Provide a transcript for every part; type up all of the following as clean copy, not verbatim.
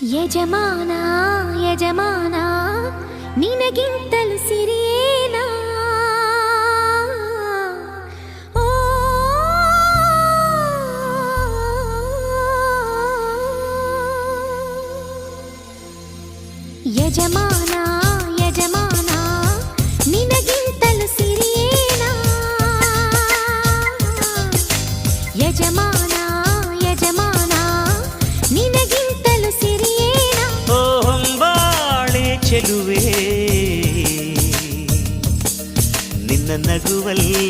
ಯಜಮಾನ ಯಜಮಾನ ನಿನಗಿಂತಲೂ ಸಿರಿಯೇನಾ ಓ ಯಜಮಾನ ಯಜಮಾನ ನಿನಗಿಂತಲೂ ಸಿರಿಯೇನಾ ಯಜಮಾನ ಯಜಮಾನ ನಿನಗಿಂತಲೂ ಸಿರಿಯೇನಾ ಓ ಹೊಂಬಾಳೆ ಚೆಲುವೆ ನಿನ್ನ ನಗುವಲ್ಲಿ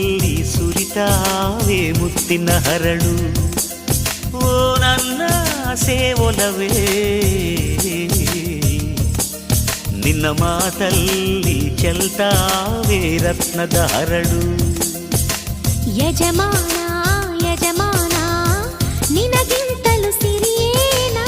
ಸುರಿತಾವೆ ಮುತ್ತಿನ ಹರಳು ಓ ನನ್ನ ಸೇವೊಲವೇ ನಿನ್ನ ಮಾತಲ್ಲಿ ಚೆಲ್ತಾವೆ ರತ್ನದ ಹರಳು ಯಜಮಾನ ಯಜಮಾನ ನಿನಗಿಂತಲೂ ಸಿರಿಯೇನಾ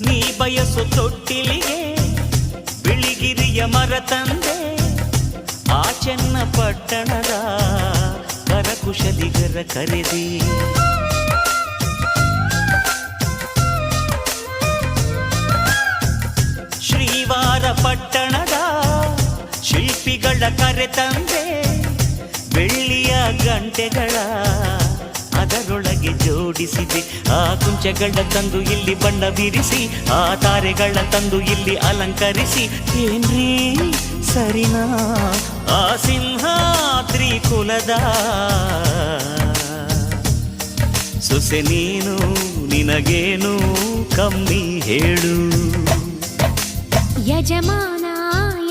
ನೀ ಬಯಸು ತೊಟ್ಟಿಲಿಗೆ ಬಿಳಿಗಿರಿಯ ಮರ ತಂದೆ ಆ ಚೆನ್ನ ಪಟ್ಟಣದ ಕರಕುಶಲಿಗರ ಕರೆದಿ ಶ್ರೀವಾರ ಪಟ್ಟಣದ ಶಿಲ್ಪಿಗಳ ಕರೆ ತಂದೆ ಬೆಳ್ಳಿಯ ಗಂಟೆಗಳ ಅದರೊಳಗೆ ಜೋಡಿಸಿದೆ ಆ ಕುಂಚಗಳ ತಂದು ಇಲ್ಲಿ ಬಣ್ಣ ಬಿರಿಸಿ ಆ ತಾರೆಗಳ ತಂದು ಇಲ್ಲಿ ಅಲಂಕರಿಸಿ ಏನ್ರೀ ಸರಿನಾ ಆ ಸಿಂಹಾದ್ರಿ ಕುಲದ ಸೊಸೆ ನೀನು ನಿನಗೇನು ಕಮ್ಮಿ ಹೇಳು ಯಜಮಾನ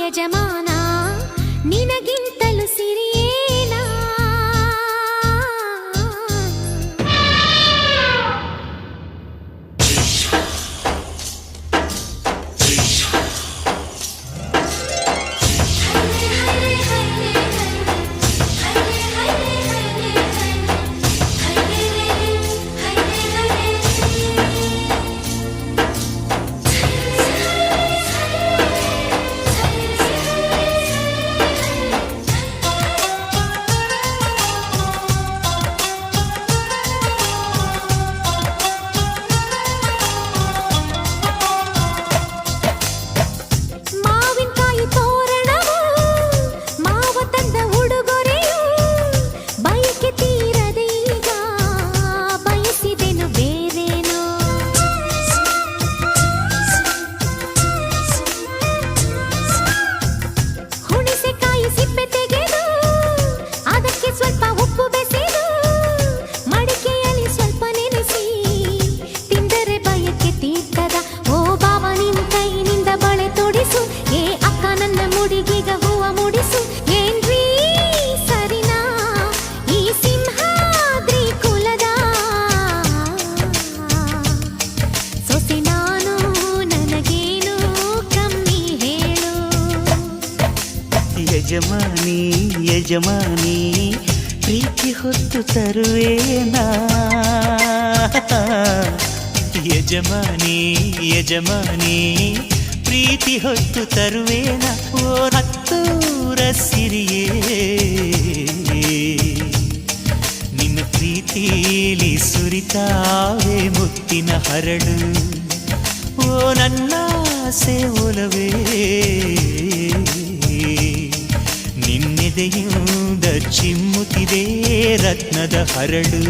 ಯಜಮಾನ ನಿನಗಿಂತಲೂ ಸಿರಿಯೇನಾ ಯಜಮಾನಿ ಯಜಮಾನಿ ಪ್ರೀತಿ ಹೊತ್ತು ತರುವೇನಾ ಯಜಮಾನಿ ಯಜಮಾನಿ ಪ್ರೀತಿ ಹೊತ್ತು ತರುವೇನಾ ಓ ಹತ್ತೂರ ಸಿರಿಯೇ ನಿನ್ನ ಪ್ರೀತಿಲಿ ಸುರಿತಾವೆ ಮುತ್ತಿನ ಹರಳು ಓ ನನ್ನ ಸೇವೊಲವೇ ನಿನ್ನೆದೆಯಿಂದ ಚಿಮ್ಮುತ್ತಿದೆ ರತ್ನದ ಹರಳು.